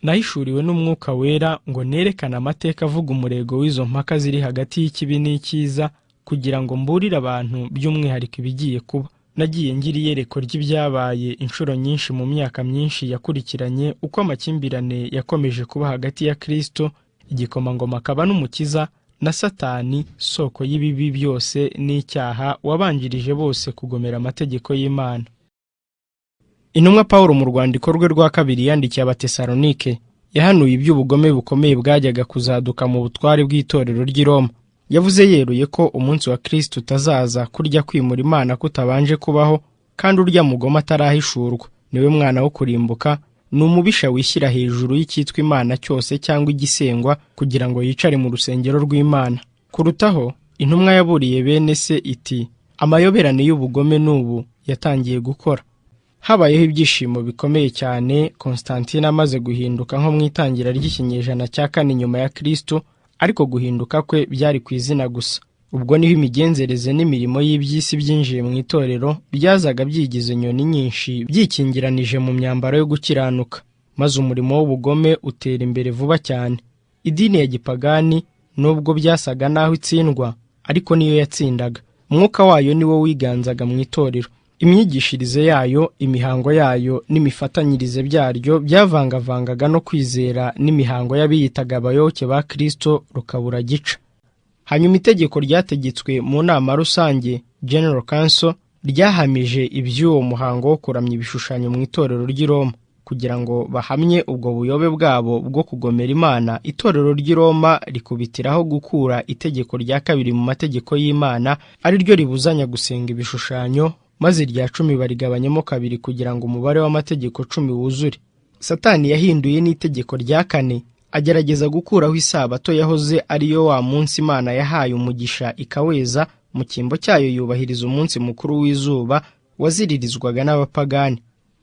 nahishuriwe n'umwuka wera ngo nerekane amateka avuga umurego w'izo mpaka ziri hagati y'ikibi n'icyiza, kugira ngo mburire abantu by'umwihariko ibigiye kuba. Nagiye ngira iyerekwa ry'ibyabaye inshuro nyinshi mu myaka myinshi yakurikiranye, uko amakimbirane yakomeje kuba hagati ya Kristo, igikomangoma akaba n'umukiza, na Satani, soko y'ibibi byose n'icyaha, wabanjirije bose kugomera amategeko y'Imana. Intumwa Pawulo mu rwandiko rwe rwa kabiri yandikiye Abatesalonike yahanuye iby'ubugome bukomeye bwajyaga kuzaduka mu butware bw'itorero ry'i Roma. Yavuze yeruye ko umunsi wa Kristo utazaza kurya kwimura Imana kutabanje kubaho, kandi urya mugome atarahishurwa niwe mwana wo kurimbuka, ni umubisha wishyira hejuru y'icyitwa Imana cyose cyangwa igisengwa, kugira ngo yicare mu rusengero rw'Imana. Kurutaho, intumwa yaburiye bene se iti, amayoberane y'ubugome n'ubu yatangiye gukora. Habayeho ibyishimo bikomeye cyane Konstantine amaze guhinduka nko mu itangira ry'ikinyejana cya 4 nyuma ya Kristo, ariko guhinduka kwe byari ku izina gusa. Ubwo niho imigenzereze n'imirimo y'iby'isi byinjiye mu itorero, byazaga byigize inyoni nyinshi byikingiranije mu myambaro yo gukiranuka, maze umurimo w'ubugome utera imbere vuba cyane. Idini ya gipagani nubwo byasaga naho itsindwa, ariko niyo yatsindaga. Umwuka wayo niwo wiganzaga mu itorero. Imyigishirize yayo, imihango yayo n'imifatanyirize byaryo byavangavangaga no kwizera n'imihango y'abiyitaga abayoboke ba Kristo rukabura gica. Hanyuma itegeko ryategetswe mu nama rusange General Council ryahamije iby'uwo muhango wo kuramya ibishushanyo mu itorero ry'i Roma. Kugira ngo bahamye ubwo buyobe bwabo bwo kugomera Imana, itorero ry'i Roma rikubitiraho gukura itegeko rya kabiri mu mategeko y'Imana, ari ryo ribuzanya gusenga ibishushanyo, maze irya 10 barigabanyamo kabiri kugira ngo umubare w'amategeko 10 wuzure. Satani yahinduye n'itegeko rya 4, agerageza gukuraho isabato yahoze ariyo wa munsi Imana yahaye umugisha ikaweza. Mu cyimbo cyayo yubahiriza umunsi mukuru w'izuba waziririzwaga n'abapagani.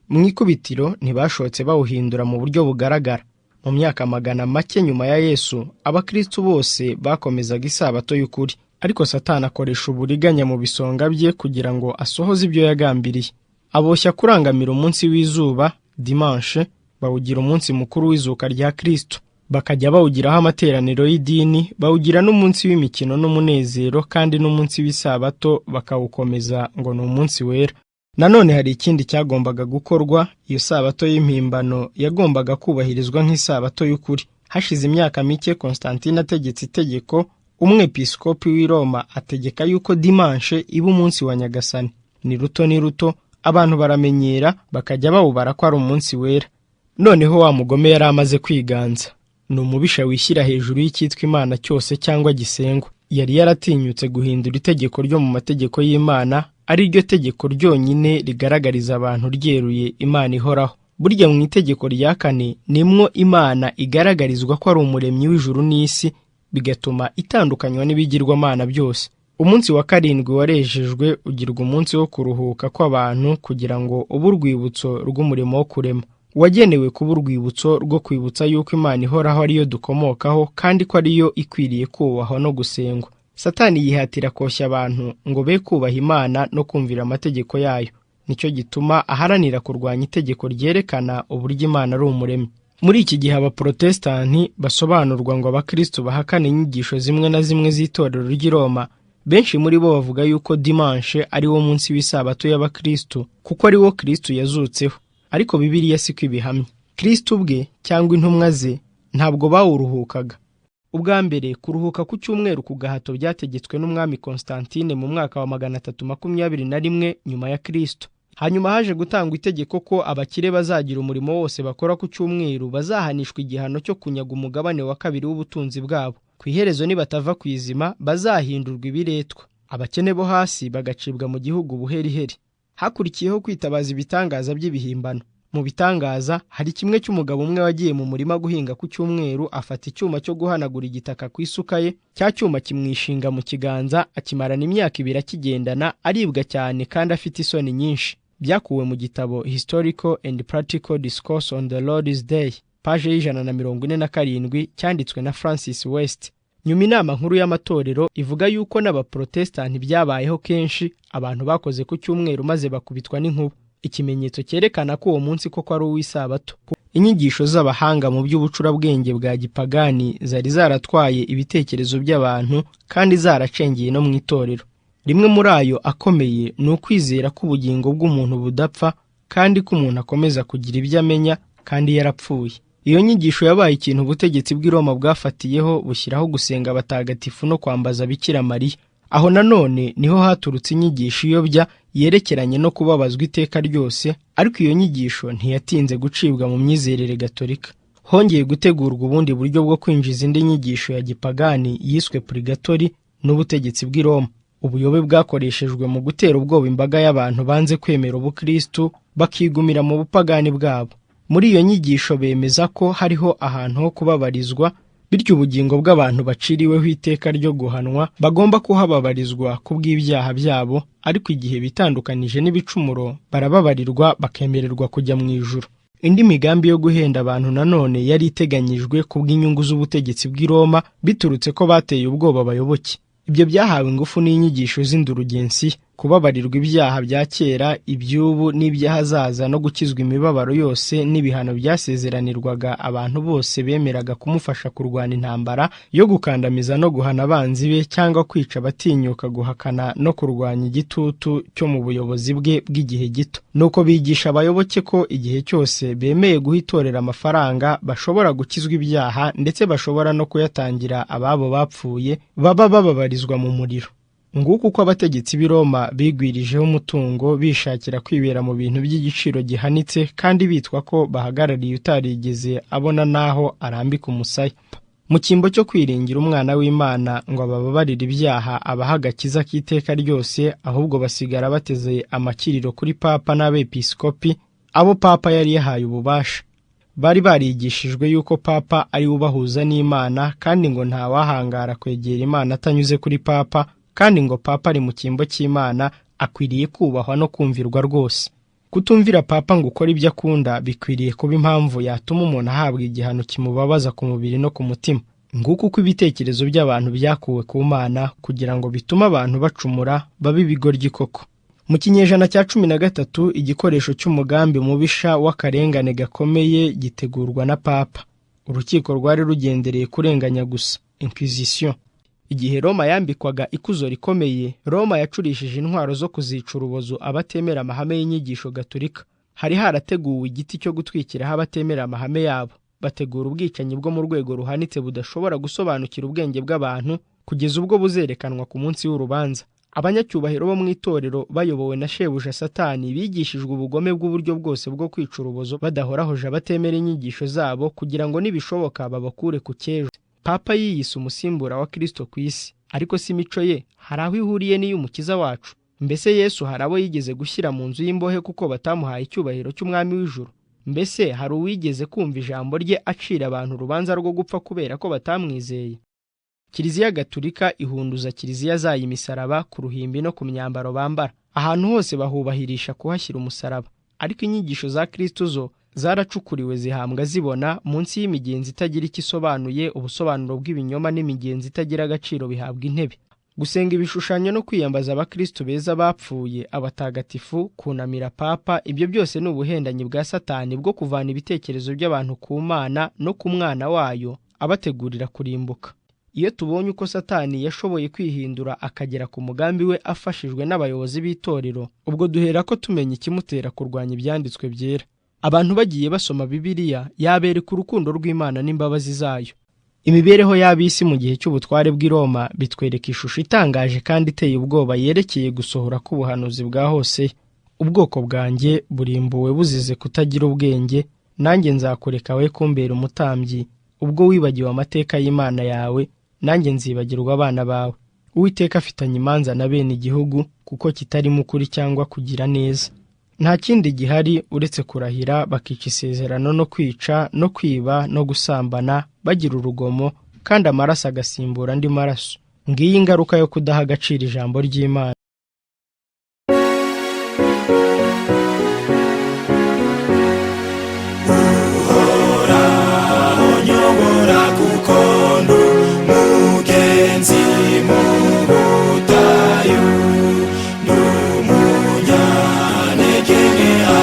Mu ikubitiro ntibashotse bawuhindura mu buryo bugaragara. Mu myaka magana make nyuma ya Yesu, abakristo bose bakomezaga isabato y'ukuri, ariko Satani akoresha uburiganya mu bisonga bye kugira ngo asohoze ibyo yagambiriye. Aboshya kurangamira umunsi w'izuba dimanche, bawugira umunsi mukuru w'izuka rya Kristo. Bakajya bawugiraho amateraniro y'idini, bawugira n'umunsi w'imikino n'umunezero, kandi n'umunsi w'isabato bakawukomeza ngo ni umunsi wera. Nanone hari ikindi cyagombaga gukorwa. Iyo sabato y'impimbano yagombaga kubahirizwa nk'isabato y'ukuri. Hashize imyaka mike Konstantine ategetse itegeko, umwepiskopi w'i Roma ategeka yuko dimanche iba umunsi wa Nyagasani. Ni ruto abantu baramenyera, bakajya bawubara ko ari umunsi wera. Noneho wa mugome yari amaze kwiganza. Ni umubisha wishyira hejuru y'icyitwa Imana cyose cyangwa gisengwa. Yari yaratinyutse guhindura itegeko ryo mu mategeko y'Imana, ari ryo tegeko ryonyine rigaragariza abantu ryeruye Imana ihoraho. Burya mu itegeko rya 4 nimwo Imana igaragarizwa ko ari umuremyi w'ijuru n'isi, bigatuma itandukanywa n'ibigirwamana byose. Umunsi wa 7 warejejwe ugirwa umunsi wo kuruhuka kw'abantu, kugira ngo ube urwibutso rw'umurimo wo kurema. Wagenewe kuba urwibutso rwo kwibutsa yuko Imana ihoraho ariyo dukomokaho, kandi ko ariyo ikwiriye kubahwa no gusengwa. Satani yihatira koshya abantu ngo be kubaha Imana no kumvira amategeko yayo. Nicyo gituma aharanira kurwanya itegeko ryerekana uburyo Imana ari umuremyi. Muri iki gihe abaprotestanti basobanurwa ngo abakristo bahakana inyigisho zimwe na zimwe z'itorero ry'i Roma. Benshi muri bo bavuga yuko dimanche ari wo munsi w'isabato y'abakristo, kuko ari wo Kristo yazutseho. Ariko Bibiliya siko ibihamya. Kristo ubwe cyangwa intumwa ze ntabwo bawuruhukaga. Ubwa mbere kuruhuka ku cyumweru ku gahato byategetswe n'umwami Konstantine mu mwaka wa 321 nyuma ya Kristo. Hanyuma haje gutangwa itegeko ko abakire bazagira umurimo wose bakora ku cyumweru bazahanishwa igihano cyo kunyaga umugabane wa 2 w'ubutunzi bwabo. Ku iherezo nibatava ku izima bazahindurwa ibiretwa, abakene bo hasi bagacibwa mu gihugu buheriheri. Hakurikiyeho kwitabaza ibitangaza by'ibihimbano. Mu bitangaza hari kimwe cy'umugabo umwe wagiye mu murima guhinga ku cyumweru, afata icyuma cyo guhanagura igitaka ku isuka ye. Cya cyuma kimwishinga mu kiganza, akimarana imyaka 2 akigendana, aribwa cyane kandi afite isoni nyinshi. Byakuwe mu gitabo Historical and Practical Discourse on the Lord's Day, page 147, cyanditswe na Francis West. Nyuma inama nkuru y'amatorero ivuga yuko n'abaprotestanti byabayeho kenshi abantu bakoze ku cyumweru maze bakubitwa n'inkuba, ikimenyetso cyerekana ko uwo munsi koko ari uw'isabato. Inyigisho z'abahanga mu by'ubucurabwenge bwa gipagani zari zaratwaye ibitekerezo by'abantu kandi zaracengeye no mu itorero. Rimwe muri ayo akomeye ni ukwizera ko ubugingo bw'umuntu budapfa kandi ko umuntu akomeza kugira ibyo amenya kandi yarapfuye. Iyo nyigisho yabaye ikintu ubutegetsi bw'i Roma bwafatiyeho bushyiraho gusenga abatagatifu no kwambaza Bikira Mariya. Aho nanone niho haturutse inyigisho iyobya yerekeranye no kubabazwa iteka ryose, ariko iyo nyigisho ntiyatinze gucibwa mu myizerere gatolika. Hongeye gutegurwa ubundi buryo bwo kwinjiza indi nyigisho ya gipagani yiswe purigatori n'ubutegetsi bw'i Roma. Ubuyobe bwakoreshejwe mu gutera ubwoba imbaga y'abantu banze kwemera ubukristo bakigumira mu bupagani bwabo. Muri iyo nyigisho bemeza ko hariho ahantu ho kubabarizwa, bityo ubugingo bw'abantu baciriweho iteka ryo guhanwa bagomba kuhababarizwa kubw'ibyaha byabo, ariko igihe bitandukanije n'ibicumuro barababarirwa bakemererwa kujya mu ijuru. Indi migambi yo guhenda abantu nanone yari iteganyijwe kubw'inyungu z'ubutegetsi bw'i Roma biturutse ko bateye ubwoba abayoboke. Ibyo byahawe ingufu n'inyigisho z'indurugensi, kubabarirwa ibyaha bya kera, iby'ubu n'iby'ahazaza, no gukizwa imibabaro yose n'ibihano byasezeranirwaga abantu bose bemeraga kumufasha kurwana intambara yo gukandamiza no guhana abanzi be cyangwa kwica abatinyuka guhakana no kurwanya igitutu cyo mu buyobozi bwe bw'igihe gito. Nuko bigisha abayoboke ko igihe cyose bemeye guha itorero amafaranga bashobora gukizwa ibyaha ndetse bashobora no kuyatangira ababo bapfuye baba bababarizwa mu muriro. Nguko uko abategetsi b'i Roma bigwirijeho umutungo bishakira kwibera mu bintu by'igiciro gihanitse kandi bitwa ko bahagarariye utarigeze abona naho arambika umusaya. Mu cyimbo cyo kwiringira umwana w'Imana ngo abababarire ibyaha abaha agakiza k'iteka ryose, ahubwo basigara bateze amakiriro kuri papa n'abepiskopi, abo papa yari yahaye ububasha. Bari barigishijwe yuko papa ari ubahuza n'Imana kandi ngo ntawahangara kwegera Imana atanyuze kuri papa, kandi ngo papa ari mu cyimbo cy'Imana akwiriye kubahwa no kumvirwa rwose. Kutumvira papa ngo ukora ibyo akunda bikwiriye kuba impamvu yatuma umuntu ahabwa igihano kimubabaza ku mubiri no ku mutima. Nguko uko ibitekerezo by'abantu byakuwe ku Mana kugira ngo bitume abantu bacumura babe ibigoryi koko. Mu kinyejana cya 13 igikoresho cy'umugambi mubisha w'akarengane gakomeye gitegurwa na papa. Urukiko rwari rugendereye kurenganya gusa, Inquisition. Igihe Roma yambikwaga ikuzo rikomeye, Roma yacurishije intwaro zo kuzica urubozo abatemera amahame y'inyigisho gatolika. Hari harateguwe igiti cyo gutwikiraho abatemera amahame yabo. Bategura ubwicanyi bwo mu rwego ruhanitse budashobora gusobanukira ubwenge bw'abantu kugeza ubwo buzerekanwa ku munsi w'urubanza. Abanyacyubahiro bo mu itorero bayobowe na shebuja Satani bigishijwe ubugome bw'uburyo bwose bwo kwica urubozo badahorahoje abatemera inyigisho zabo kugira ngo nibishoboka babakure ku cyejo. Papa yiyise umusimbura wa Kristo ku isi, ariko si imico ye hari aho ihuriye n'iy'umukiza wacu. Mbese Yesu hari abo yigeze gushyira mu nzu y'imbohe kuko batamuhaye icyubahiro cy'umwami w'ijuru? Mbese hari uwigeze kumva ijambo rye acira abantu urubanza rwo gupfa kubera ko batamwizeye? Kiliziya Gatulika ihunduza kiliziya zayo imisaraba ku ruhimbi no ku myambaro bambara. Ahantu hose bahubahirisha kuhashyira umusaraba, ariko inyigisho za Kristo zo zaracukuriwe zihambwa zibona munsi y'imigenzi itagira icyo isobanuye. Ubusobanuro bw'ibinyoma n'imigenzi itagira agaciro bihabwa intebe. Gusenga ibishushanyo no kwiyambaza abakristo beza bapfuye, abatagatifu, kunamira papa, ibyo byose ni ubuhendanyi bwa Satani bwo kuvana ibitekerezo by'abantu ku Mana no ku mwana wayo abategurira kurimbuka. Iyo tubonye uko Satani yashoboye kwihindura akagera ku mugambi we afashijwe n'abayobozi b'itorero, ubwo duhera ko tumenya ikimutera kurwanya ibyanditswe byera. Abantu bagiye basoma Bibiliya yabereka urukundo rw'Imana n'imbabazi zayo. Imibereho y'abisi mu gihe cy'ubutware bw'i Roma bitwereka ishusho itangaje kandi iteye ubwoba yerekeye gusohora k'ubuhanuzi bwa Hose. Ubwoko bwanjye burimbuwe buzize kutagira ubwenge, nanjye nzakureka we kumbera umutambyi. Ubwo wibagiwe amateka y'Imana yawe, nanjye nzibagirwa abana bawe. Uwiteka afitanye imanza na bene igihugu kuko kitarimo ukuri cyangwa kugira neza. Nta kindi gihari uretse kurahira bakica isezerano no kwica no kwiba no gusambana bagira urugomo, kandi amaraso agasimbura andi maraso. Ngiyi ingaruka yo kudaha agaciro ijambo ry'Imana.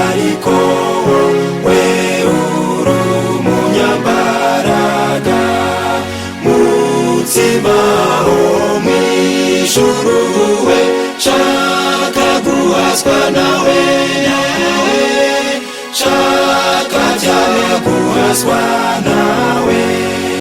Ariko we cyaruwe